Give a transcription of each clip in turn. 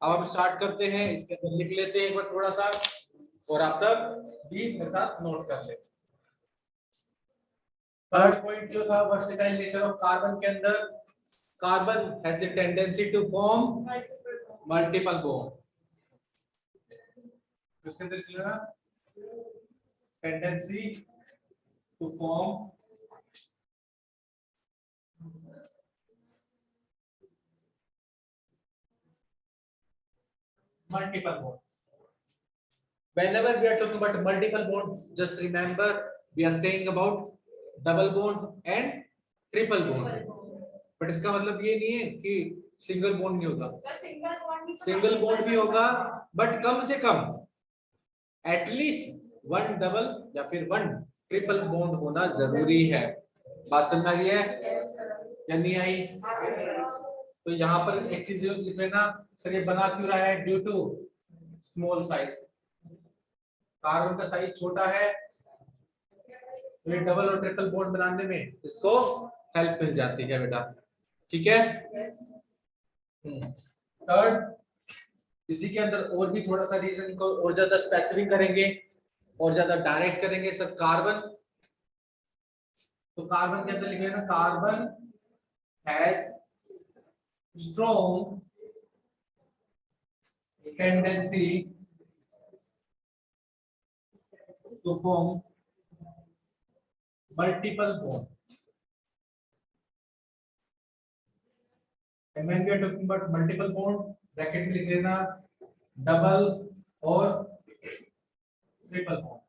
अब हम स्टार्ट करते हैं, इसके अंदर लिख लेते हैं एक बार थोड़ा सा, और आप सब भी मेरे साथ नोट कर ले। थर्ड पॉइंट जो था वर्सेटाइल नेचर ऑफ कार्बन के अंदर, carbon has the tendency to form multiple bond. इसके अंदर चलेगा tendency to form multiple bond. Whenever we are talking about multiple bond, just remember we are saying about double bond and triple bond. But इसका मतलब ये नहीं है कि single bond नहीं होगा, सिंगल बॉन्ड भी होगा, बट कम से कम एटलीस्ट वन डबल या फिर वन ट्रिपल बॉन्ड होना जरूरी है। बात समझ आई है या नहीं आई? तो यहाँ पर एक चीज लिख लेना, सर ये बना क्यों रहा है? Due to small size, carbon का साइज छोटा है, तो ये डबल और ट्रिपल बॉन्ड बनाने में इसको हेल्प मिल जाती है बेटा, ठीक है। थर्ड, इसी के अंदर और भी थोड़ा सा रीजन को और ज्यादा स्पेसिफिक करेंगे और ज्यादा डायरेक्ट करेंगे। सर कार्बन, तो कार्बन के अंदर लिखे ना, carbon has strong tendency to form multiple bond. And when we are talking about multiple bond, bracket में लिख लेना डबल और ट्रिपल बॉन्ड।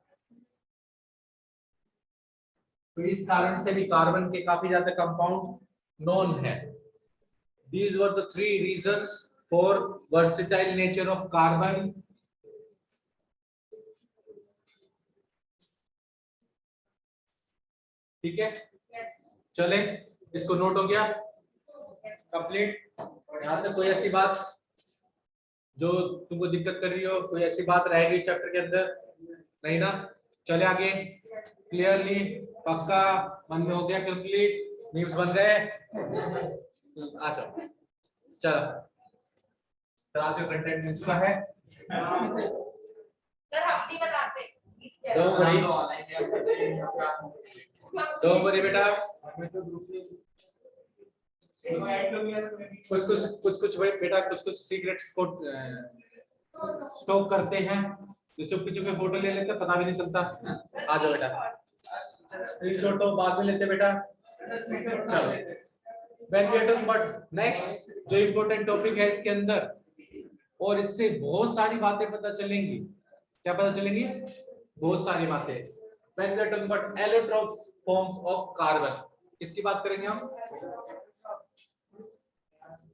तो इस कारण से भी कार्बन के काफी ज्यादा कंपाउंड नोन है। These were the three reasons for versatile nature of carbon. ठीक है, चले, इसको नोट हो गया कंप्लीट। यहाँ तक कोई ऐसी बात जो तुमको दिक्कत कर रही हो, कोई ऐसी बात रहेगी इस चैप्टर के अंदर? नहीं ना? चले आगे, क्लियरली पक्का मन में हो गया कंप्लीट, न्यूज़ बन रहे हैं। आ जाओ, चलो तो आज का कंटेंट मिल चुका है। दो बड़ी बेटा, कुछ बेटा कुछ सीक्रेट्स को स्टॉक करते हैं, तो चुपके चुपके फोटो ले लेते, पता भी नहीं चलता। आ जाओ बेटा, स्क्रीनशॉट तो बाद में लेते बेटा। चलो, when we are talking about next, जो इम्पोर्टेंट टॉपिक है इसके अंदर, और इससे बहुत सारी बातें पता चलेंगी। क्या पता चलेंगी? बहुत सारी बातें। when we are talking about allotrope forms of carbon, किसकी बात करेंगे हम?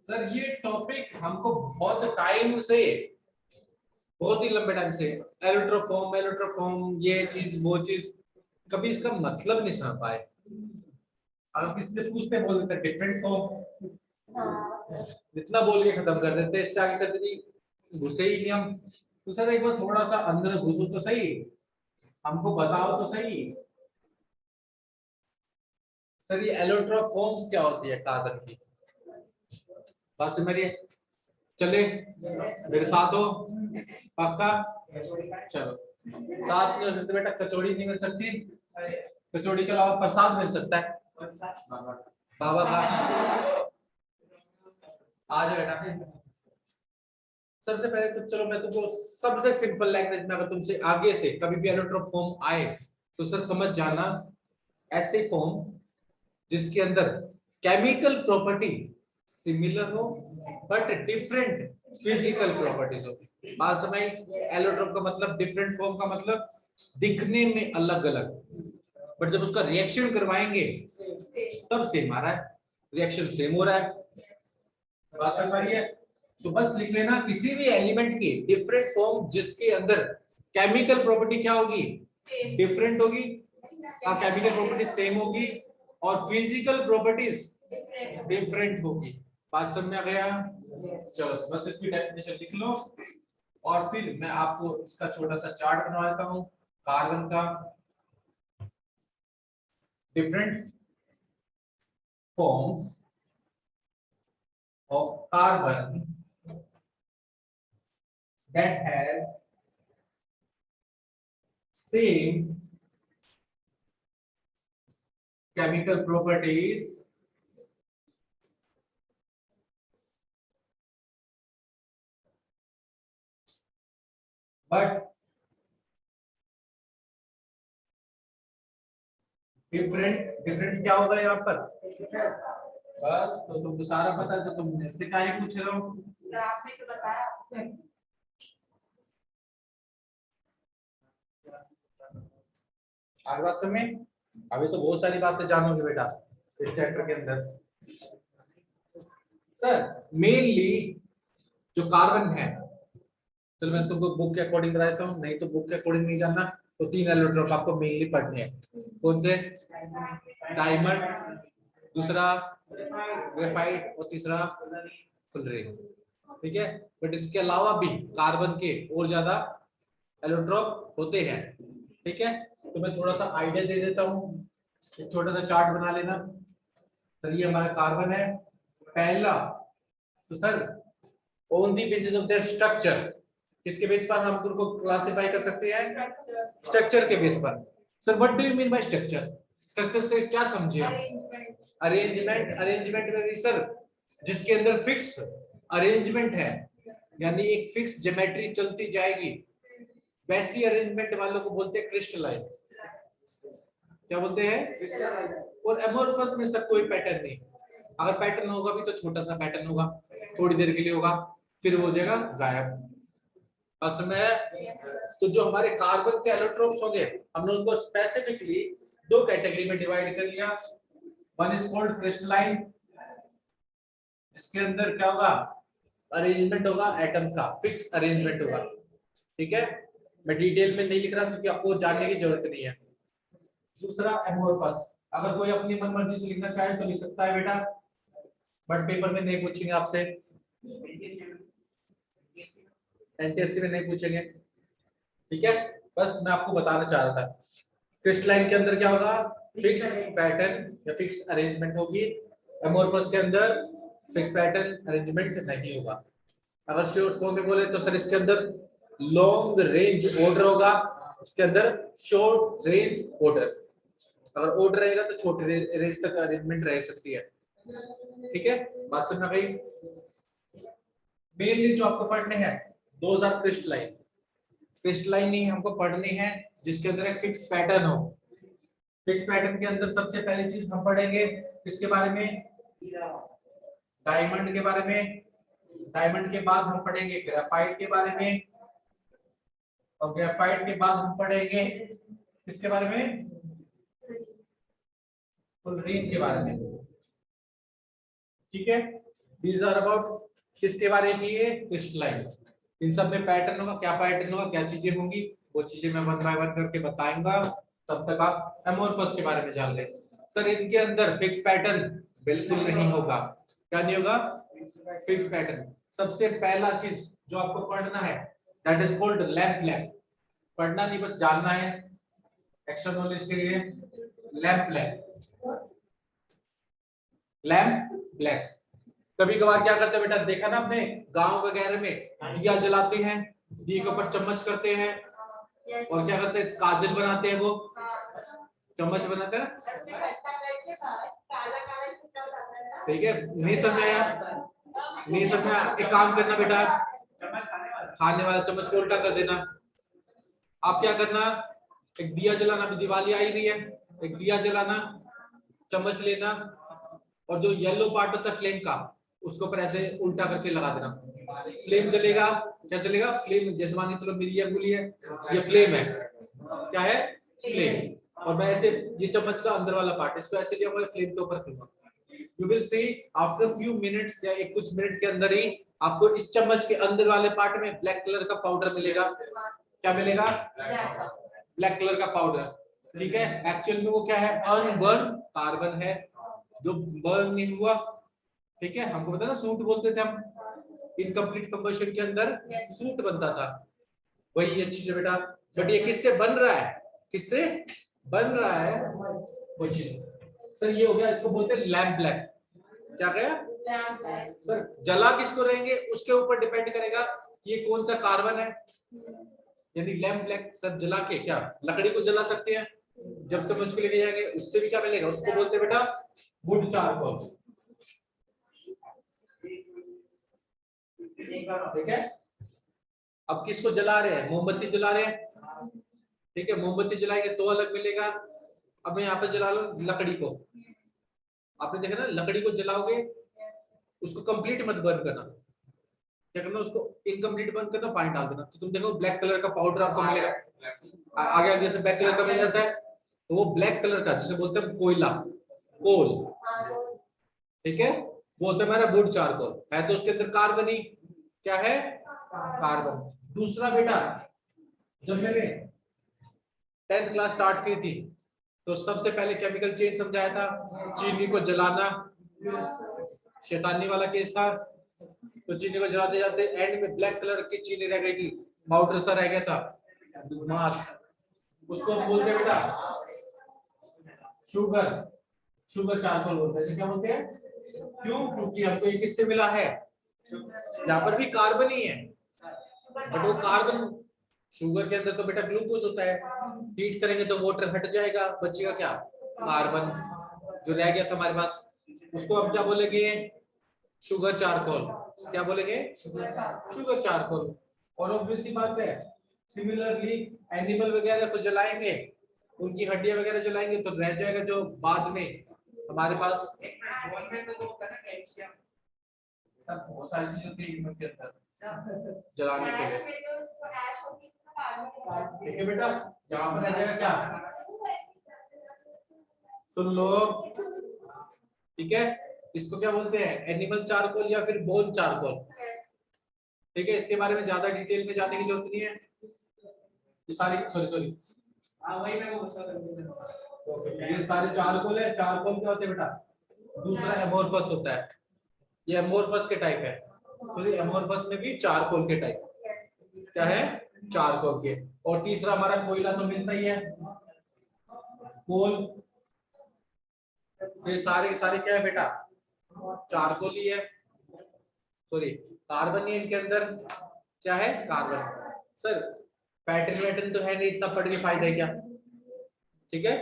सर ये टॉपिक हमको बहुत टाइम से, बहुत ही लंबे टाइम से एलोट्रोफॉर्म ये चीज वो चीज, कभी इसका मतलब नहीं समझ पाए। अगर किसी से पूछते बोल देते डिफरेंट फॉर्म, जितना बोल के खत्म कर देते, इससे आगे कभी घुसे ही नहीं हम। तो सर एक बार थोड़ा सा अंदर घुसो तो सही, हमको बताओ तो सही। सर ये एलोट्रोप फॉर्म्स क्या होती है कार्बन की? बस मेरी चले, मेरे साथ हो पक्का? चलो, साथ में हो सकते बेटा, कचौड़ी नहीं मिल सकती, कचौड़ी के अलावा प्रसाद मिल सकता है। बाबा आ जाओ बेटा। सबसे पहले तो चलो मैं तुमको सबसे सिंपल लैंग्वेज में, अगर तुमसे आगे से कभी भी एलोट्रोप फॉर्म आए तो सर समझ जाना, ऐसे फॉर्म जिसके अंदर केमिकल प्रॉपर्टी सिमिलर हो बट डिफरेंट फिजिकल प्रॉपर्टीज हो। बात समझ? एलोट्रोप का मतलब डिफरेंट फॉर्म का मतलब दिखने में अलग अलग, बट जब उसका रिएक्शन करवाएंगे तब सेम आ रहा है, रिएक्शन सेम हो रहा है। बात समझ रही है? तो बस लिख लेना किसी भी एलिमेंट की डिफरेंट फॉर्म जिसके अंदर केमिकल प्रॉपर्टी क्या होगी? डिफरेंट होगी, केमिकल प्रॉपर्टी सेम होगी और फिजिकल प्रॉपर्टीज डिफरेंट होगी। बात समझ में आ गया? चलो बस इसकी डेफिनेशन लिख लो, और फिर मैं आपको इसका छोटा सा चार्ट बनवा देता हूं कार्बन का। Different forms of carbon that has same chemical properties but different क्या होगा यहाँ पर? बस तो तुमको सारा पता है, तो तुम मुझसे काहे पूछ रहे हो? आपने तो बताया। आगे बात समझ में? अभी तो बहुत सारी बातें जानोगे बेटा इस चैप्टर के अंदर। सर मेनली जो कार्बन है, चलो मैं तुमको बुक के अकॉर्डिंग बता देता हूँ, नहीं तो बुक के अकॉर्डिंग नहीं जानना तो 3 एलोट्रोप आपको मेनली पढ़ने हैं। कौन से? डायमंड, दूसरा ग्रेफाइट और तीसरा फुलरेन। ठीक है, बट इसके अलावा भी कार्बन के और ज्यादा एलोट्रोप होते हैं। ठीक है, तो मैं थोड़ा सा आइडिया दे देता हूँ, एक छोटा सा चार्ट बना लेना। सर ये हमारा कार्बन है पहला, तो sir on the basis of their structure, किसके बेस पर हम उनको क्लासिफाई कर सकते हैं? स्ट्रक्चर के बेस पर। Sir what do you mean by structure? Structure से क्या समझे आप? अरेंजमेंट। अरेंजमेंट में सर जिसके अंदर फिक्स अरेंजमेंट है, यानी एक फिक्स ज्योमेट्री चलती जाएगी, वैसी अरेंजमेंट वालों को बोलते हैं क्रिस्टलाइन। क्या बोलते हैं? और एमोर्फस में सर कोई पैटर्न नहीं, अगर पैटर्न होगा भी तो छोटा सा पैटर्न होगा, थोड़ी देर के लिए होगा, फिर वो हो जाएगा गायब। असमय। तो जो हमारे कार्बन के एलोट्रोप्स होंगे, हमने उनको स्पेसिफिकली 2 कैटेगरी में डिवाइड कर लिया। वन इज कॉल्ड क्रिस्टलाइन, इसके अंदर क्या होगा? अरेंजमेंट होगा एटम्स का, फिक्स अरेंजमेंट होगा। ठीक है, मैं डिटेल में नहीं लिख रहा क्योंकि आपको जानने की जरूरत नहीं है। दूसरा एमोर्फस, अगर कोई अपनी मनमर्जी से लिखना चाहे तो लिख सकता है बेटा, बट पेपर में नहीं पूछेंगे आपसे, एनटीएससी में नहीं पूछेंगे। ठीक है, बस मैं आपको बताना चाह रहा था क्रिस्टलाइन के अंदर क्या होगा? फिक्स पैटर्न या फिक्स अरेंजमेंट होगी। एमोर्फस के अंदर फिक्स पैटर्न अरेंजमेंट नहीं होगा। अगर श्योर फॉर्म में बोले तो सर इसके अंदर लॉन्ग रेंज ऑर्डर होगा, इसके अंदर शॉर्ट रेंज ऑर्डर। अगर ऑर्डर रहेगा तो छोटे रेंज तक अरेंजमेंट रह सकती है। ठीक है, बात समझ में गई? मेनली जो आपको पढ़ने हैं 2000 क्रिस्टलाइन, क्रिस्टलाइन ही हमको पढ़नी है जिसके अंदर एक फिक्स पैटर्न हो। फिक्स पैटर्न के अंदर सबसे पहली चीज हम पढ़ेंगे किसके बारे में? डायमंड के बारे में। डायमंड के बाद हम पढ़ेंगे ग्रेफाइट के बारे में, और ग्रेफाइट के बाद हम पढ़ेंगे किसके बारे में? फुलरेन के बारे में। ठीक है, दीज आर अबाउट किसके बारे में? ये क्रिस्टलाइन। इन सब में पैटर्न होगा, क्या पैटर्न होगा, क्या चीजें होंगी, वो चीजें मैं वन बाय वन करके बताऊंगा। तब तक आप एमोर्फस के बारे में जान ले। सर इनके अंदर फिक्स पैटर्न बिल्कुल नहीं होगा। क्या नहीं होगा? Fix pattern. सबसे पहला चीज जो आपको पढ़ना है that is called lamp black. पढ़ना नहीं, बस जानना है एक्स्ट्रा नॉलेज के लिए। Lamp black, lamp black. कभी कभार क्या करते हैं बेटा, देखा ना आपने गांव वगैरह में दिया जलाते हैं, दिए के ऊपर चम्मच करते हैं और क्या करते हैं? काजल बनाते हैं, वो चम्मच बनाते हैं। ठीक है, नहीं समझ आया? नहीं समझ आया? एक काम करना बेटा, खाने वाला चम्मच को उल्टा कर देना। आप क्या करना, एक दिया जलाना, अभी दिवाली आई रही है, एक दिया जलाना, चम्मच लेना और जो येलो पार्ट होता है फ्लेम का, उसको ऊपर ऐसे उल्टा करके लगा देना। फ्लेम जलेगा। क्या जलेगा? फ्लेम। जैसे मान लो मेरी ये उंगली है, ये फ्लेम है। क्या है? फ्लेम। और मैं ऐसे ये चम्मच का अंदर वाला पार्ट, इसको ऐसे लिया हुआ फ्लेम के ऊपर रखूंगा। You will see after few minutes या एक कुछ मिनट के अंदर ही आपको इस चम्मच के अंदर वाले पार्ट में ब्लैक कलर का पाउडर मिलेगा। क्या मिलेगा? ब्लैक कलर का पाउडर। ठीक है, एक्चुअल में वो क्या है? अनबर्न कार्बन है जो बर्न नहीं हुआ। ठीक है, हमको पता ना सूट बोलते थे हम, इनकम्प्लीट कंबशन के अंदर सूट बनता था, वही ये चीज है बेटा। बट ये किससे बन रहा है? किससे बन रहा है वो चीज? सर ये हो गया, इसको बोलते हैं लैम्प ब्लैक। क्या कहा? सर जला किसको रहेंगे उसके ऊपर डिपेंड करेगा कि ये कौन सा कार्बन है, यानी लैम्प ब्लैक। सर जला के क्या लकड़ी को जला सकते हैं, जब समझ के लेके जाएंगे उससे भी क्या मिलेगा, उसको बोलते हैं बेटा वुड चारकोल। ठीक है, अब किसको जला रहे हैं, मोमबत्ती जला रहे हैं, ठीक है, मोमबत्ती जलाएंगे तो अलग मिलेगा। अब मैं यहाँ पे जला लूं लकड़ी को, आपने देखा ना लकड़ी को जलाओगे उसको कंप्लीट मत बर्न करना, क्या करना उसको इनकम्प्लीट बर्न करना, पानी डाल देना, तो तुम देखो ब्लैक कलर का पाउडर आपको मिलेगा। आगे आगे से ब्लैक कलर का मिल जाता है, तो वो ब्लैक कलर का जिसे बोलते हैं कोयला, कोल, ठीक है, वो होता है हमारा वुड चारकोल। है तो उसके अंदर कार्बन ही, क्या है कार्बन। दूसरा बेटा, जब मैंने 10th क्लास स्टार्ट की थी तो सबसे पहले केमिकल चेंज समझाया था, चीनी को जलाना, शैतानी वाला केस था। तो चीनी को जलाते जाते एंड में ब्लैक कलर की चीनी रह गई थी, पाउडर सा रह गया था, मास, उसको हम बोलते हैं बेटा शुगर, शुगर चारकोल बोलते हैं। क्या बोलते हैं, क्यों, क्योंकि हमको ये किससे मिला है, यहाँ पर भी कार्बन ही है, बट वो कार्बन, शुगर के अंदर तो बेटा ग्लूकोज होता है, हीट करेंगे तो वाटर हट जाएगा, बचेगा क्या कार्बन, जो रह गया था हमारे पास, उसको हम क्या बोलेंगे, शुगर चारकोल। क्या बोलेंगे, शुगर चारकोल। और ऑब्वियसली बात है, सिमिलरली एनिमल वगैरह को जलाएंगे, उनकी हड्डियां वगैरह जलाएंगे तो रह जाएगा जो बाद में हमारे पास बहुत सारी चीजें होती है के अंदर जलाने के लिए, ठीक है बेटा, यहाँ पर रह जाएगा क्या, सुन लो, ठीक है, इसको क्या बोलते हैं, एनिमल चारकोल या फिर बोन चारकोल, ठीक है, इसके बारे में ज्यादा डिटेल में जाने की जरूरत नहीं है, ये सारी सॉरी वही मैं ओके, ये सारे चारकोल है। चारकोल क्या होते हैं बेटा, दूसरा एमोर्फस होता है, ये एमोर्फस के टाइप है, सॉरी एमोर्फस में भी चारकोल के टाइप, क्या है चारकोल के। और तीसरा हमारा कोयला तो मिलता ही है, कोल, ये सारे क्या है बेटा चारकोल ही है, सॉरी कार्बन ही इनके अंदर, क्या है कार्बन। सर पैटर्न वैटर्न तो है नहीं, इतना पढ़ के फायदा है क्या, ठीक है,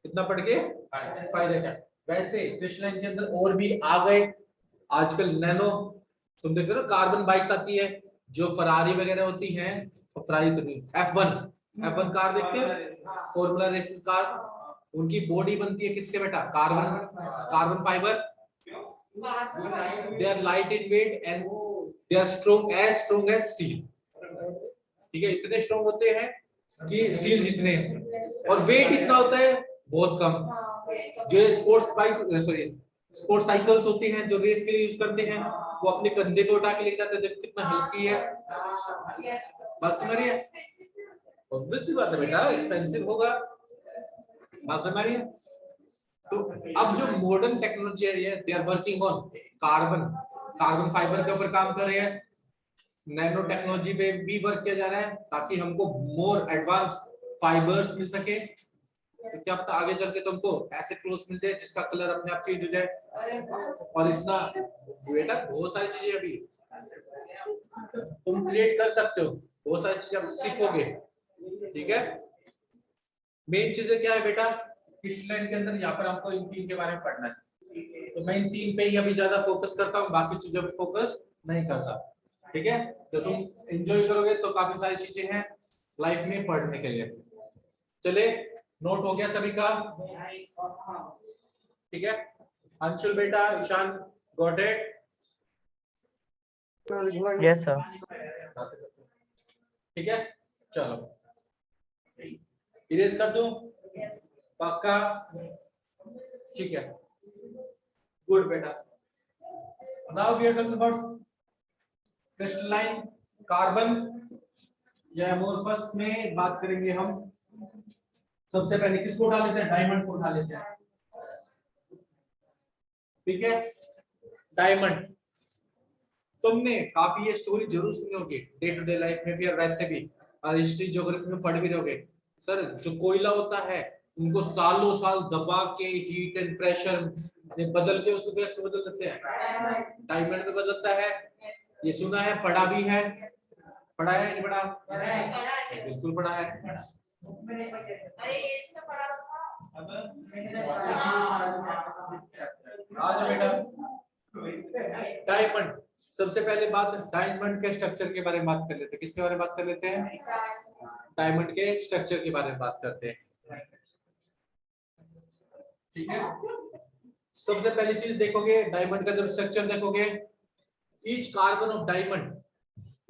इतना पढ़ के फायदा क्या। वैसे क्रिस्टलाइन के अंदर और भी आ गए आजकल नैनो, तुम देख रहे हो कार्बन बाइक्स आती है, जो फरारी वगैरह होती हैं, फरारी तो नहीं, F1 कार देखते हैं, फॉर्मूला रेसेस कार, उनकी बॉडी बनती है किससे बेटा, carbon fibre, they are light in weight and they are strong as steel, ठीक है, इतने स्ट्रॉन्ग होते हैं कि स्टील जितने, और वेट इतना होता है बहुत कम। जो sports bike sorry sports cycles होती हैं जो रेस के लिए यूज करते हैं, वो अपने कंधे पे उठा के लेके जाते हैं, देखो कितना हल्की है, बस समझ रही है, ऑब्वियसली बात है बेटा एक्सपेंसिव होगा, बात समझ रही है। तो अब जो मॉडर्न टेक्नोलॉजी है they are working on carbon fibre के ऊपर काम कर रहे हैं, नैनो टेक्नोलॉजी पे भी वर्क किया जा रहा है ताकि हमको मोर एडवांस फाइबर्स मिल सके, तो क्या पता आगे चल के तुमको ऐसे क्लोथ मिल जाए जिसका कलर अपने आप चेंज हो जाए, और इतना बेटा बहुत सारी चीजें अभी तुम क्रिएट कर सकते हो, बहुत सारी चीजें आप सीखोगे, ठीक है। मेन चीजें क्या है बेटा क्रिस्टलाइन के अंदर, यहाँ पर आपको इन तीन के बारे में पढ़ना है, तो मैं इन तीन पे ही अभी ज्यादा फोकस करता हूँ, बाकी चीजों पे फोकस नहीं करता, ठीक है। तो तुम एंजॉय करोगे तो काफी सारी चीजें हैं लाइफ में पढ़ने के लिए। चले नोट हो गया सभी का, ठीक है, अंशुल बेटा, Ishaan got it, yes sir, ठीक है, चलो इरेज कर दूं, पक्का, ठीक है, गुड बेटा। Now we are talking about crystalline carbon या एमोर्फस में बात करेंगे हम। सबसे पहले किसको उठा लेते हैं, डायमंड को उठा लेते हैं, ठीक है, डायमंड। तुमने काफी ये स्टोरी जरूर सुनी होगी डे टू डे लाइफ में भी, और वैसे भी हिस्ट्री ज्योग्राफी में पढ़ भी रहोगे। सर जो कोयला होता है उनको सालों साल दबा के हीट एंड प्रेशर ये बदल के उसको कैसे बदल देते हैं, डायमंड में बदलता है। ये सुना है, पढ़ा भी है, पढ़ा है नहीं पढ़ा, बिल्कुल पढ़ा है। अरे ये तो पढ़ा था। आ जाओ बेटा। डायमंड, सबसे पहले बात डायमंड के स्ट्रक्चर के बारे में बात कर लेते हैं। किसके बारे में बात कर लेते हैं, डायमंड के स्ट्रक्चर के बारे में बात करते हैं। ठीक है, सबसे पहली चीज देखोगे डायमंड का जब स्ट्रक्चर देखोगे, each carbon of diamond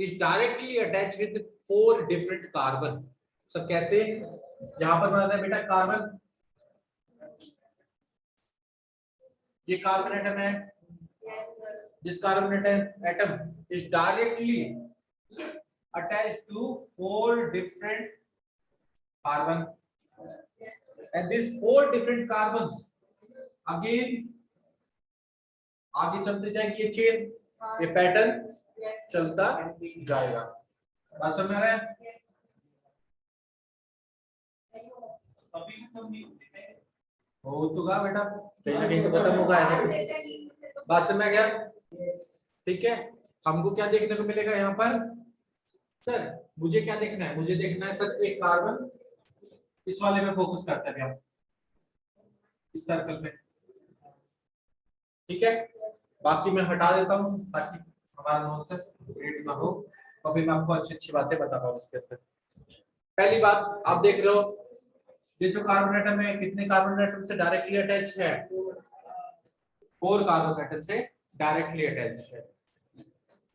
is directly attach with 4 different carbon. सब कैसे, यहां पर बनाते हैं बेटा कार्बन, ये कार्बन एटम है। This carbon atom is directly attached to 4 different carbon, and these 4 different carbons again आगे चलते जाएंगे, ये चेन, ये पैटर्न चलता जाएगा। बात समझ में आ रहा है? हो तो गा बेटा, कहीं ना कहीं तो खत्म होगा। बात समझ में आ गया? ठीक है, हमको क्या देखने को मिलेगा यहाँ पर, सर मुझे क्या देखना है, मुझे देखना है सर एक कार्बन, इस वाले में फोकस करते हैं हम, इस सर्कल में। ठीक है, बाकी मैं हटा देता हूँ ताकि हमारा नॉनसेंस क्रिएट ना हो, और फिर मैं आपको अच्छी अच्छी बातें बता पाऊँ इसके अंदर। पहली बात आप देख रहे हो, ये जो कार्बन एटम है कितने कार्बन एटम से डायरेक्टली अटैच है, 4 कार्बन एटम से डायरेक्टली अटैच है।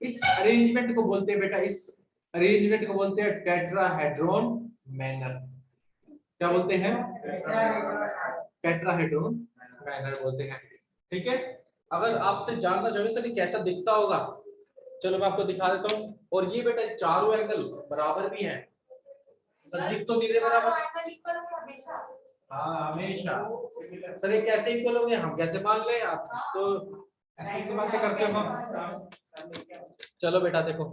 इस अरेंजमेंट को बोलते हैं बेटा, इस अरेंजमेंट को बोलते हैं टेट्राहेड्रॉन मैनर। क्या बोलते हैं, टेट्राहेड्रॉन मैनर बोलते हैं। ठीक है, अगर आपसे जानना चाहोगे सर ये कैसा दिखता होगा, चलो मैं आपको दिखा देता हूँ। और ये बेटा चारों एंगल बराबर भी हैं, दिख तो नहीं रहे बराबर, हाँ हमेशा। सर ये कैसे इक्वल होंगे, हम कैसे मान ले, आप तो ऐसी की बातें करते हो हम। चलो बेटा देखो,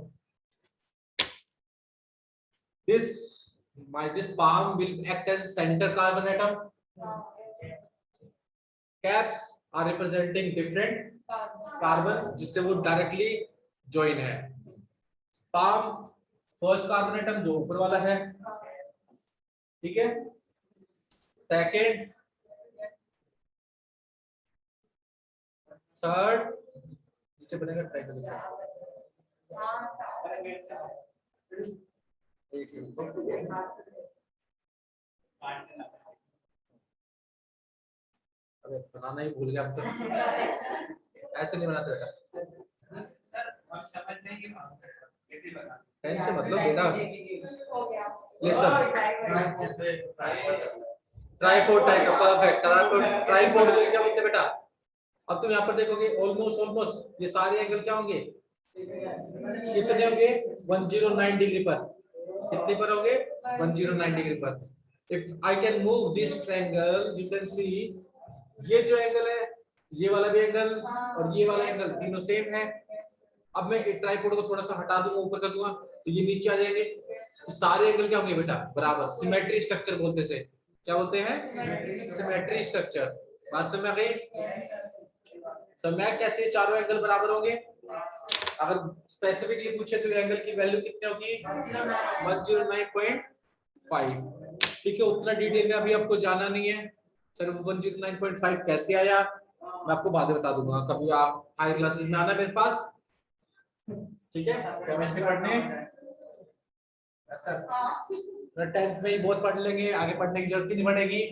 this palm will act as center carbon atom. Caps are representing different carbons जिससे वो डायरेक्टली ज्वाइन है। palm फर्स्ट कार्बन एटम जो ऊपर वाला है, ठीक है, सेकेंड, थर्ड, नीचे बनेगा ट्रायंगल से। अरे बनाना ही भूल गया अब तो, ऐसे नहीं बनाते बेटा। सर हम समझते हैं कि कैसे बना, टेंशन मतलब बेटा, listen, tripod type, perfect, tripod को क्या बोलते हैं बेटा। अब तुम यहाँ पर देखोगे ऑलमोस्ट ये सारे एंगल क्या होंगे, कितने होंगे, 109 डिग्री पर। कितने पर होंगे, 109 डिग्री पर। If I can move this triangle, you can see ये जो एंगल है, ये वाला भी एंगल और ये वाला एंगल तीनों सेम है। अब मैं एक ट्राइपोड को थोड़ा सा हटा दूंगा, ऊपर कर दूंगा, तो ये नीचे आ जाएंगे। तो सारे एंगल क्या होंगे बेटा, बराबर। सिमेट्री स्ट्रक्चर बोलते हैं, क्या बोलते हैं, सिमेट्री स्ट्रक्चर। बात समझ में आ गई? समय कैसे चारों एंगल बराबर होंगे, अगर स्पेसिफिकली पूछे तो एंगल की वैल्यू कितनी होगी, 109.5। ठीक है, उतना डिटेल में अभी आपको जाना नहीं है। सर 109.5 कैसे आया, मैं आपको बाद में बता दूंगा, कभी आप हाई क्लासेस में आना मेरे पास। ठीक है, केमिस्ट्री पढ़ने सर 10th में ही बहुत पढ़ लेंगे, आगे पढ़ने की जरूरत ही नहीं पड़ेगी,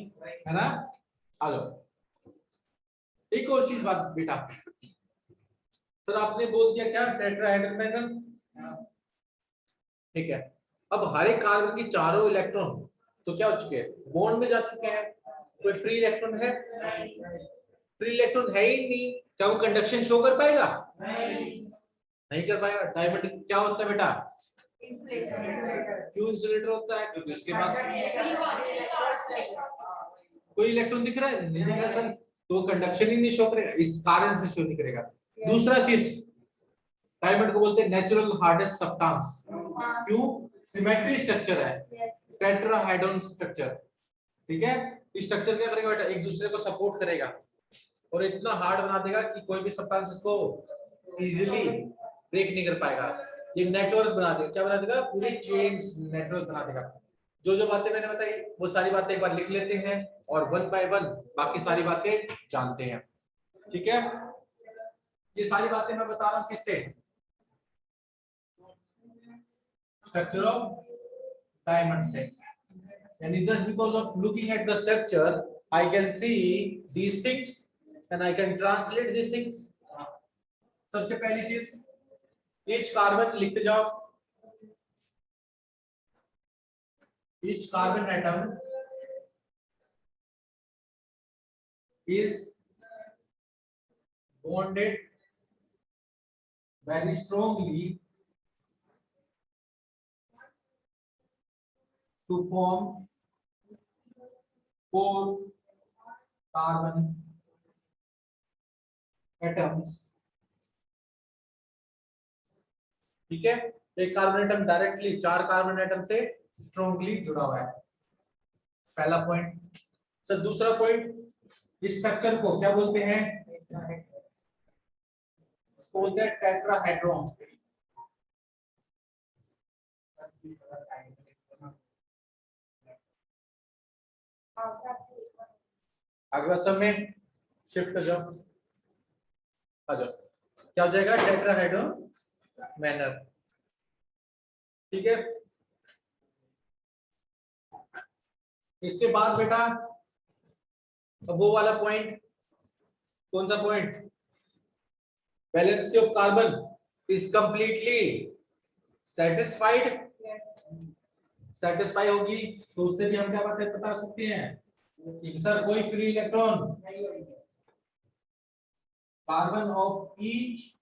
है ना। हेलो, एक और चीज बात बेटा, सर आपने बोल दिया क्या, टेट्राहेड्रल मैनर। ठीक है, अब हर एक कार्बन की चारों इलेक्ट्रॉन तो क्या हो चुके हैं, बॉन्ड में जा चुके हैं। कोई फ्री इलेक्ट्रॉन है, फ्री इलेक्ट्रॉन है ही नहीं। क्या वो कंडक्शन शो कर पाएगा, नहीं कर पाएगा। डायमंड क्या होता है बेटा, क्यों इंसुलेटर होता है, क्योंकि इसके पास कोई इलेक्ट्रॉन दिख रहा है, नहीं दिख रहा सर, तो कंडक्शन ही नहीं शो करेगा, इस कारण से शो नहीं करेगा। दूसरा चीज, डायमंड को बोलते हैं नेचुरल हार्डेस्ट सब्सटेंस, क्यों, सिमेट्री स्ट्रक्चर है, टेट्राहेड्रॉन स्ट्रक्चर। ठीक है, इस स्ट्रक्चर क्या करेगा बेटा, एक दूसरे को सपोर्ट करेगा। और इतना हार्ड बना देगा कि कोई भी सब्सटेंस इसको इजीली ब्रेक नहीं कर पाएगा। ये नेटवर्क बना देगा, क्या बना देगा, पूरी चेन नेटवर्क बना देगा। जो जो बातें मैंने बताई वो सारी बातें एक बार लिख लेते हैं और वन बाय वन बाकी सारी बातें जानते हैं। ठीक है, ये सारी बातें मैं बता रहा हूं किससे, स्ट्रक्चर ऑफ डायमंड से। And it's just because of looking at the structure, I can see these things and I can translate these things. सबसे पहली चीज, each carbon लिखते जाओ, each carbon atom is bonded very strongly to form 4 carbon atoms। ठीक है, एक carbon atom directly 4 carbon atom से strongly जुड़ा हुआ है, पहला पॉइंट। सर दूसरा पॉइंट, इस स्ट्रक्चर को क्या बोलते हैं, इसको बोलते हैं टेट्राहेड्रॉन। अगला सब में शिफ्ट कर जाओ, आ जाओ, क्या हो जाएगा, टेट्राहेड्रॉन मैनर। ठीक है, इसके बाद बेटा अब वो वाला पॉइंट, कौन सा point, valency of carbon is completely satisfied. Satisfy होगी तो उससे भी हम क्या बात बता सकते हैं कि सर कोई free electron, carbon of each,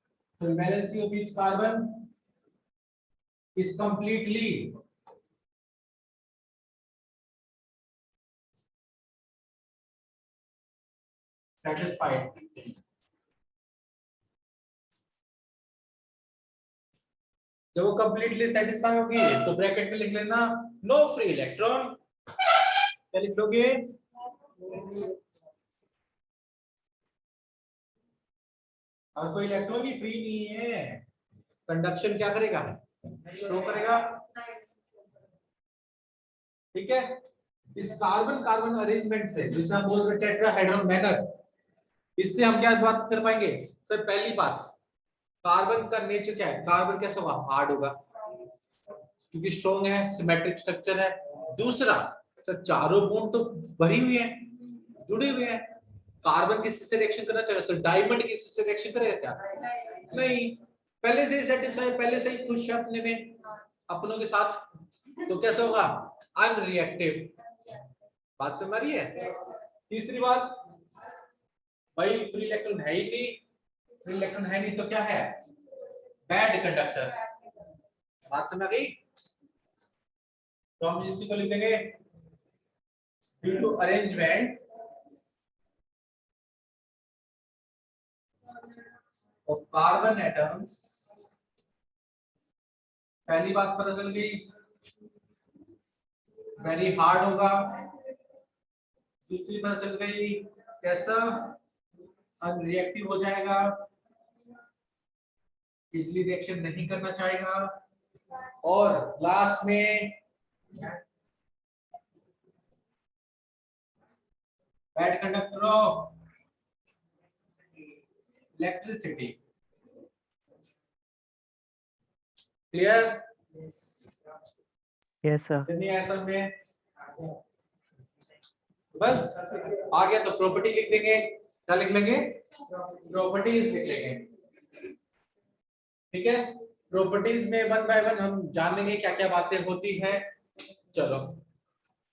so valency of each carbon is completely satisfied। जब वो completely satisfy होगी तो ब्रैकेट में लिख लेना नो फ्री इलेक्ट्रॉन। क्या लिख लोगे, और कोई इलेक्ट्रॉन भी फ्री नहीं है, कंडक्शन क्या करेगा, शो करेगा। ठीक है, इस कार्बन कार्बन अरेंजमेंट से जिसे हम बोल रहे हैं टेट्राहेड्रॉन मैनर, इससे हम क्या बात कर पाएंगे। सर पहली बात, कार्बन का नेचर क्या है, कार्बन कैसा होगा, हार्ड होगा क्योंकि स्ट्रॉन्ग है, सिमेट्रिक स्ट्रक्चर है। दूसरा सर चारों बॉन्ड तो भरी हुई है, जुड़े हुए हैं, कार्बन किससे रिएक्शन करना चाहिए, सर डायमंड किससे रिएक्शन करेगा क्या, नहीं, पहले से ही सेटिस्फाइड, पहले से ही खुश है अपने में, अपनों के साथ, तो कैसे होगा, अनरिएक्टिव। बात समझ रही है। तीसरी बात, भाई फ्री इलेक्ट्रॉन है ही नहीं, फ्री इलेक्ट्रॉन है नहीं तो क्या है, बैड कंडक्टर। बात समझ गई, तो हम इसी को लिखेंगे due to arrangement of carbon atoms. पहली बात पता चल गई, वेरी हार्ड होगा। दूसरी पता चल गई कैसा, अनरिएक्टिव हो जाएगा, इजली रिएक्शन नहीं करना चाहेगा। और लास्ट में bad conductor of electricity. Clear, yes sir. नहीं ऐसा में बस आ गया तो प्रॉपर्टी लिख देंगे, क्या लिख लेंगे, प्रॉपर्टीज लिख लेंगे। ठीक है, प्रॉपर्टीज में वन बाय वन हम जान लेंगे क्या क्या बातें होती हैं। चलो,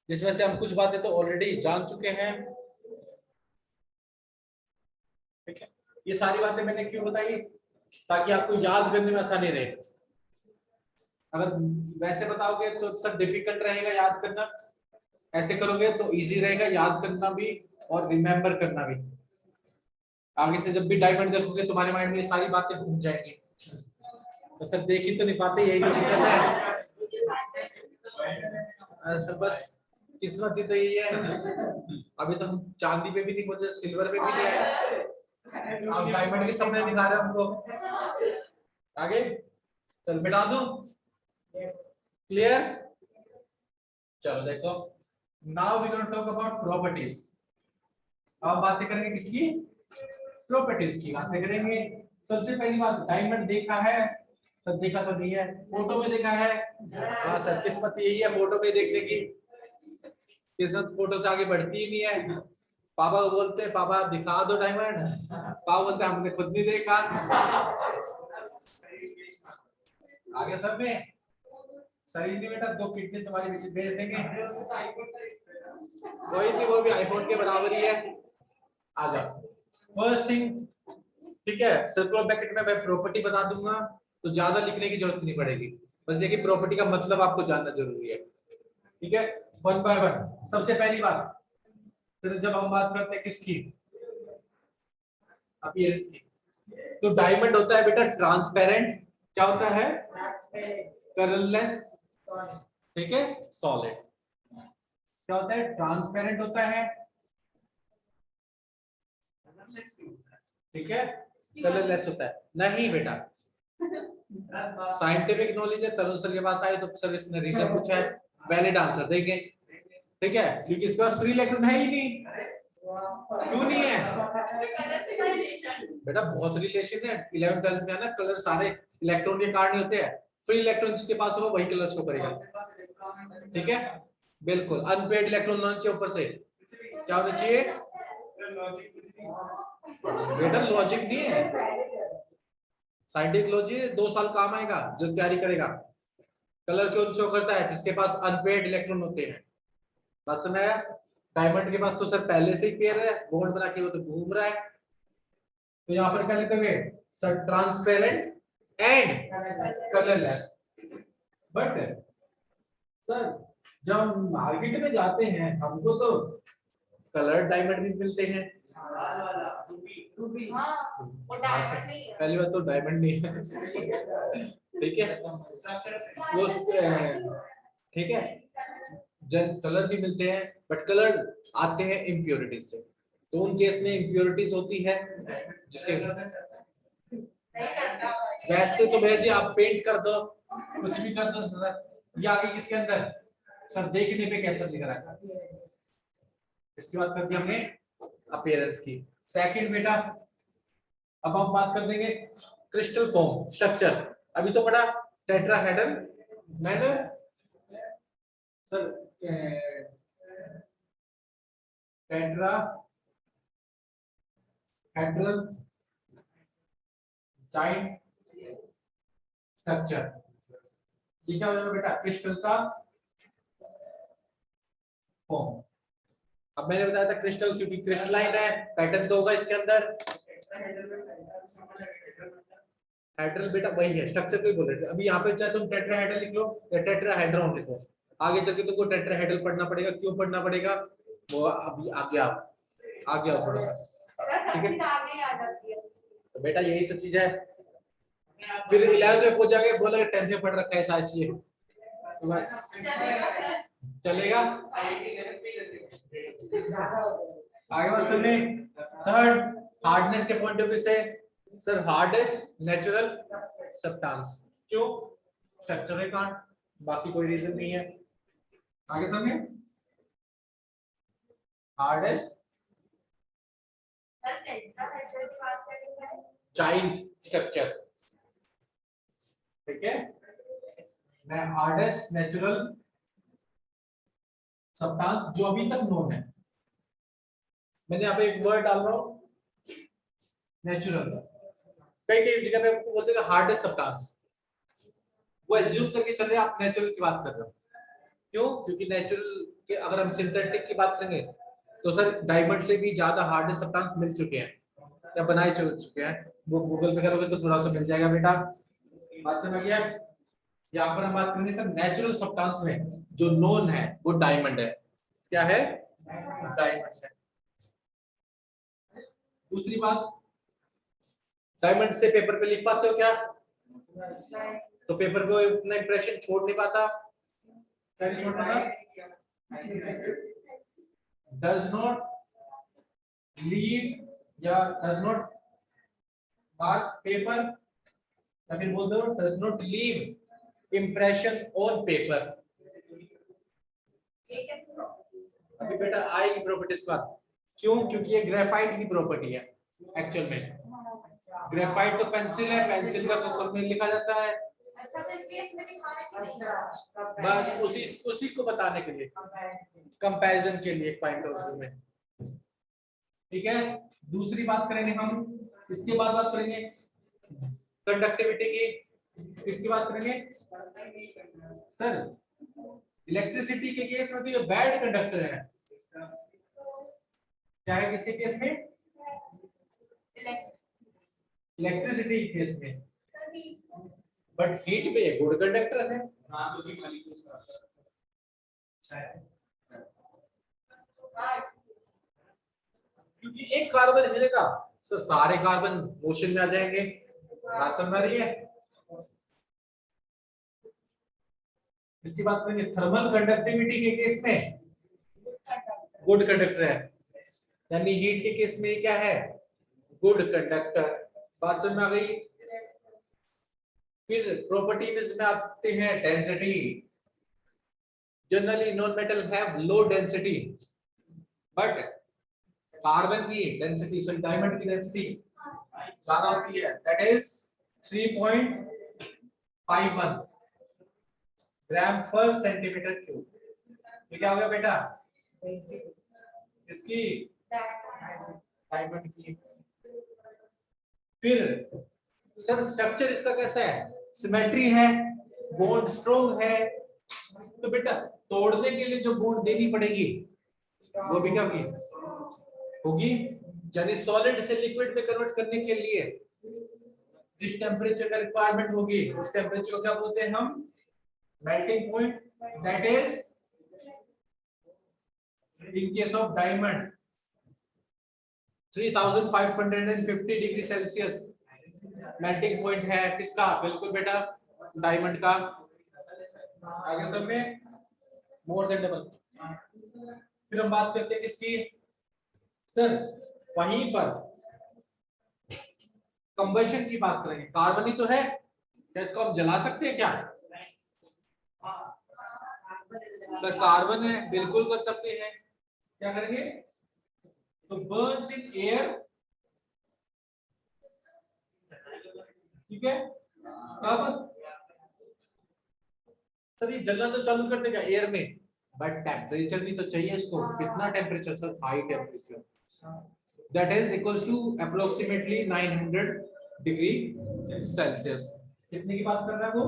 जिसमें से हम कुछ बातें तो ऑलरेडी जान चुके हैं। ठीक है, ये सारी बातें मैंने क्यों बताई, ताकि आपको याद करने में आसानी रहे। अगर वैसे बताओगे तो सर डिफिकल्ट रहेगा याद करना, ऐसे करोगे तो इजी रहेगा याद करना भी और रिमेम्बर करना भी। आगे से जब भी डायमंड देखोगे तुम्हारे माइंड में ये सारी बातें घूम जाएंगी। तो सर देख ही तो नहीं पाते, यही तो दिक्कत है। ऐसा बस किस्मत ही तो यही है, अभी तो हम चांदी पे भी नहीं पहुंचे, सिल्वर पे भी नहीं आए। आप डायमंड के सपने दिखा रहे हो हमको। आगे चल बिठा दूं। क्लियर? चलो देखो, now we gonna talk about properties. अब बातें करेंगे किसकी? प्रॉपर्टीज की बातें करेंगे। सबसे पहली बात, डायमंड देखा है? सब देखा तो नहीं है, फोटो में देखा है? हाँ सर, किस्मत यही है फोटो में देखने की, किस्मत फोटो से आगे बढ़ती ही नहीं है। पापा को बोलते हैं पापा दिखा दो डायमंड, पापा बोलते हैं हमने खुद नहीं देखा। आगे सब में शरीर में बेटा 2 किडनी तुम्हारी भेज देंगे, कोई भी, वो भी आईफोन के बराबर ही है। आ जाओ फर्स्ट थिंग, ठीक है, सर्कुलर ब्रैकेट में मैं प्रॉपर्टी बता दूंगा, तो ज्यादा लिखने की जरूरत नहीं पड़ेगी, बस ये कि प्रॉपर्टी का मतलब आपको जानना जरूरी है। ठीक है, वन बाय वन। सबसे पहली बात, फिर जब हम बात करते हैं किसकी, अपीयरेंस की, तो डायमंड होता है बेटा ट्रांसपेरेंट, क्या होता है? कलरलेस, ठीक है, सॉलिड। क्या होता है? ट्रांसपेरेंट होता है, ठीक है, कलरलेस होता है। नहीं बेटा, साइंटिफिक नॉलेज है, तरुण सर के पास आए तो सर इसने रीजन पूछा है, वैलिड आंसर देंगे, ठीक है, क्योंकि इसके पास फ्री इलेक्ट्रॉन है ही नहीं। क्यों नहीं है बेटा? बहुत रिलेशन है, 11th 12th में है ना, कलर सारे इलेक्ट्रॉन के कारण ही होते हैं, फ्री इलेक्ट्रॉन जिसके पास होगा वही कलर शो करेगा, ठीक है, बिल्कुल। अनपेड इलेक्ट्रॉन होना चाहिए ऊपर से, क्या होना चाहिए बेटा? लॉजिक नहीं है, साइंटिफिक लॉजिक 2 साल काम आएगा जो तैयारी करेगा। कलर क्यों शो करता है? जिसके पास अनपेड इलेक्ट्रॉन होते हैं। बात समझ आया? डायमंड के पास तो सर पहले से ही पेयर है, बॉन्ड बना के वो तो घूम रहा है, तो यहाँ पर क्या लिखोगे sir? Transparent and colourless. But sir जब हम मार्केट में जाते हैं हमको तो कलर डायमंड भी मिलते हैं। पहली बात तो डायमंड नहीं है, ठीक है, वो ठीक है, जन कलर भी मिलते हैं, बट कलर आते हैं इम्प्योरिटीज से, तो उन केस में इम्प्योरिटीज होती है जिसके, वैसे तो भैया जी आप पेंट कर दो, कुछ भी कर दो सर, ये आगे किसके अंदर सर देखने पे कैसा दिख रहा है, इसकी बात कर दी हमने अपीयरेंस की। सेकंड बेटा, अब हम बात कर देंगे क्रिस्टल फॉर्म स्ट्रक्चर। अभी तो पढ़ा tetrahedral manner sir, tetrahedral giant structure, ये क्या हो जाएगा बेटा? क्रिस्टल का फॉर्म। अब मैंने बताया था क्रिस्टल, क्योंकि क्रिस्टलाइन है, पैटर्न तो होगा इसके अंदर। हेड्रल बेटा वही है, स्ट्रक्चर को ही बोल रहे थे। अभी यहाँ पे चाहे तुम टेट्राहेड्रल लिख लो या टेट्राहेड्रॉन लिखो, आगे चल के तुमको टेट्राहेड्रल पढ़ना पड़ेगा। क्यों पढ़ना पड़ेगा वो अभी आगे आओ थोड़ा सा, ठीक है, तो बेटा यही तो चीज है। फिर 11th में पूछ जाएगा, बोला 10th में पढ़ रखा है सारी चीजें, तो बस चलेगा। आगे बात सुनिए, थर्ड, हार्डनेस के पॉइंट ऑफ व्यू से सर हार्डेस्ट नेचुरल सब्सटेंस, क्यों? स्ट्रक्चर के कारण, बाकी कोई रीजन नहीं है। आगे सुनिए, हार्डेस्ट जाइंट स्ट्रक्चर, ठीक है, मैं हार्डेस्ट नेचुरल सब्सटेंस जो अभी तक नोन है, मैंने यहाँ पे एक वर्ड डाल रहा हूँ नेचुरल, कई कई जगह पे आपको बोलते हैं हार्डेस्ट सब्सटेंस, वो एज्यूम करके चल रहे हैं आप नेचुरल की बात कर रहे हो। क्यों? क्योंकि नेचुरल के अगर हम सिंथेटिक की बात करेंगे तो सर डायमंड से भी ज्यादा हार्डेस्ट सब्सटेंस मिल चुके हैं या बनाए चुके हैं, वो गूगल पे करोगे तो थोड़ा सा मिल जाएगा बेटा। बात समझ गया? यहाँ पर हम बात करेंगे सर नेचुरल सब्सटेंस में जो नोन है वो डायमंड है। क्या है? डायमंड है। दूसरी बात, डायमंड से पेपर पे लिख पाते हो क्या? तो पेपर पे अपना इंप्रेशन छोड़ नहीं पाता, क्या नहीं छोड़ पाता? डज नॉट लीव या डज नॉट पेपर या फिर बोल दो does not leave impression on paper. अभी बेटा आएगी प्रॉपर्टीज पर। क्यों? क्योंकि ये ग्रेफाइट की प्रॉपर्टी है एक्चुअल में। ग्रेफाइट तो पेंसिल है, पेंसिल का तो सब में लिखा जाता है। बस उसी को बताने के लिए, कंपैरिजन के लिए पॉइंट ऑफ व्यू में। ठीक है, दूसरी बात करेंगे हम, इसके बाद बात करेंगे कंडक्टिविटी की। किसकी बात करेंगे सर? इलेक्ट्रिसिटी के केस में तो ये बैड कंडक्टर है, क्या है किसी केस में? इलेक्ट्रिसिटी के केस में। बट हीट पे गुड कंडक्टर है। क्योंकि एक कार्बन हिलेगा सर सारे कार्बन मोशन में आ जाएंगे। बात समझ आ रही है? इसकी बात करेंगे थर्मल कंडक्टिविटी के केस में गुड कंडक्टर है, यानी हीट के केस में क्या है? Good conductor. बात समझ में आ गई? फिर प्रॉपर्टीज में आते हैं density. Generally non metal have low density, but carbon की डेंसिटी, सॉरी डायमंड की डेंसिटी ज्यादा होती है, दैट इज 3.51 ग्राम पर सेंटीमीटर क्यूब। ये क्या हो गया बेटा? इसकी डायमंड की। फिर सर स्ट्रक्चर इसका कैसा है? सिमेट्री है, बॉन्ड स्ट्रॉन्ग है, तो बेटा तोड़ने के लिए जो बॉन्ड देनी पड़ेगी वो भी क्या होगी? यानी सॉलिड से लिक्विड में कन्वर्ट करने के लिए जिस टेम्परेचर का रिक्वायरमेंट होगी उस टेम्परेचर को क्या बोलते हैं हम? Melting point. That is in case of diamond 3550 degree Celsius melting point है किसका? बिल्कुल बेटा डायमंड का। आगे सब में मोर देन डबल। फिर हम बात करते हैं किसकी सर? वहीं पर कंबशन की बात करेंगे। कार्बन ही तो है, क्या इसको हम जला सकते हैं क्या? सर कार्बन है, बिल्कुल कर सकते हैं। क्या करेंगे? तो बर्न्स इन एयर, ठीक है। कब सर ये जलना तो चालू कर देगा एयर में, बट टेम्परेचर भी तो चाहिए इसको। कितना temperature sir? High temperature, that is equals to approximately 900 degree Celsius. कितने की बात कर रहा है वो?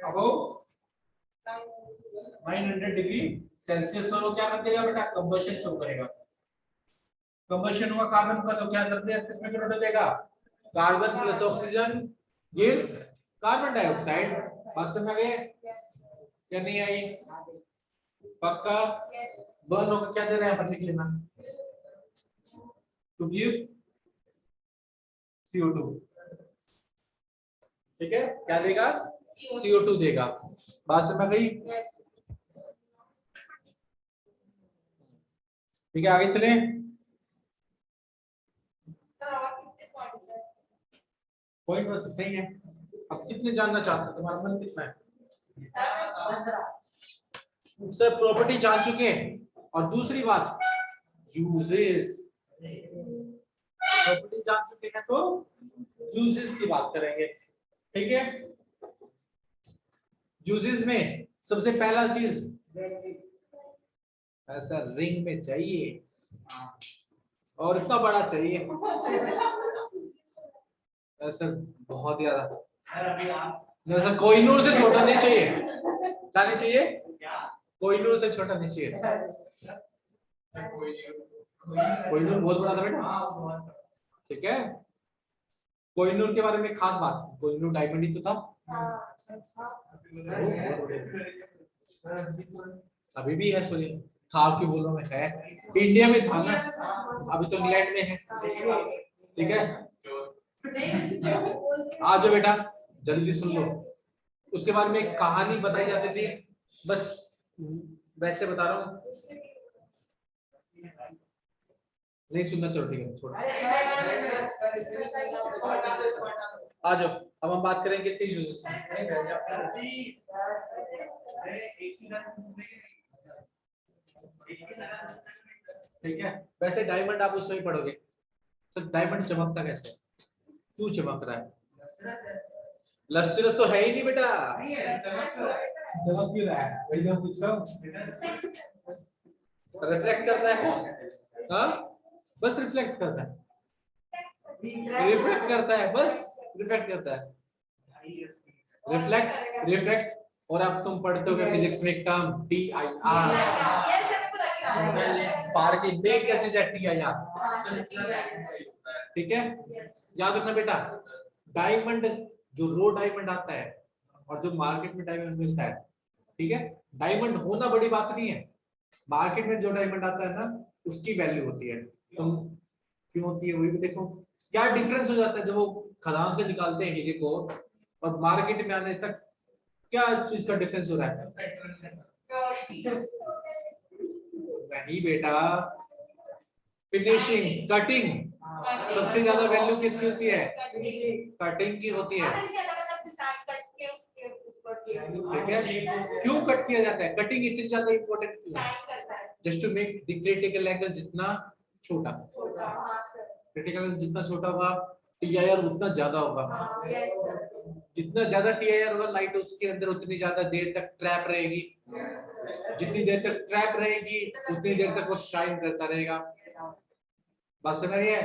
Above 900 degree Celsius. तो वो क्या कर देगा बेटा? कंबशन शो करेगा। कंबशन हुआ कार्बन का तो क्या कर देगा? किसमें कन्वर्ट हो जाएगा? Carbon plus oxygen gives carbon dioxide. बात समझ में गए क्या नहीं आई? पक्का? बर्न होकर क्या दे रहा है? लिख लेना, टू गिव CO2। ठीक है, क्या देगा? CO2 देगा। बात समझ में गई? ठीक है, आगे चले। पॉइंट बस इतना ही है। अब कितने जानना चाहते हो? तुम्हारा मन कितना है? सर प्रॉपर्टी जान चुके हैं, और दूसरी बात यूजेस। प्रॉपर्टी जान चुके हैं तो यूजेस की बात करेंगे। ठीक है, यूजेस में सबसे पहला चीज ऐसा रिंग में चाहिए, और इतना बड़ा चाहिए ऐसा, बहुत ज्यादा। ऐसा कोहिनूर से छोटा नहीं चाहिए। क्या नहीं चाहिए? कोहिनूर से छोटा नहीं चाहिए। कोहिनूर बहुत बड़ा था बेटा। ठीक है, कोहिनूर के बारे में खास बात, कोहिनूर डायमंड ही तो था। अभी भी है, सोनिए था कि बोलो में है, इंडिया में था ना, अभी तो इंग्लैंड में है। ठीक है, आ जाओ बेटा जल्दी सुन लो। उसके बारे में एक कहानी बताई जाती थी, बस वैसे बता रहा हूँ। नहीं सुनना, चलो ठीक है, छोड़ो। सर इसलिए आ जाओ, अब हम बात करेंगे इसके यूजेस। ठीक है, वैसे डायमंड आप उसमें ही पढ़ोगे। सर डायमंड चमकता कैसे है? क्यों चमक रहा है? लस्टरस तो है ही नहीं बेटा। चमक क्यों रहा है? वही तो पूछ रहा हूँ। रिफ्लेक्ट करता है, हाँ बस रिफ्लेक्ट करता है, रिफ्लेक्ट करता है, बस रिफ्लेक्ट करता है, रिफ्लेक्ट रिफ्लेक्ट। और अब तुम पढ़ते हो फिजिक्स में एक टर्म DIR, स्पार्कलिंग देख कैसे है TIR। ठीक है, याद रखना बेटा, डायमंड जो रो डायमंड आता है और जो मार्केट में डायमंड मिलता है, ठीक है, डायमंड होना बड़ी बात नहीं है, मार्केट में जो डायमंड आता है ना उसकी वैल्यू होती है। तुम क्यों होती है वही भी देखो, क्या डिफरेंस हो जाता है जब वो खदान से निकालते हैं हीरे को और मार्केट में आने तक, क्या चीज का डिफरेंस हो रहा है? नहीं बेटा, फिनिशिंग, कटिंग, सबसे ज्यादा वैल्यू किसकी होती है? कटिंग की होती है। ठीक है, क्यों कट किया जाता है? कटिंग इतनी ज्यादा इंपॉर्टेंट क्यों है? Just to make the critical angle जितना छोटा, क्रिटिकल एंगल जितना छोटा होगा TIR उतना ज्यादा होगा। जितना ज्यादा TIR होगा लाइट उसके अंदर उतनी ज्यादा देर तक ट्रैप रहेगी, जितनी देर तक ट्रैप रहेगी उतनी देर तक वो शाइन करता रहेगा। बात समझ रही है?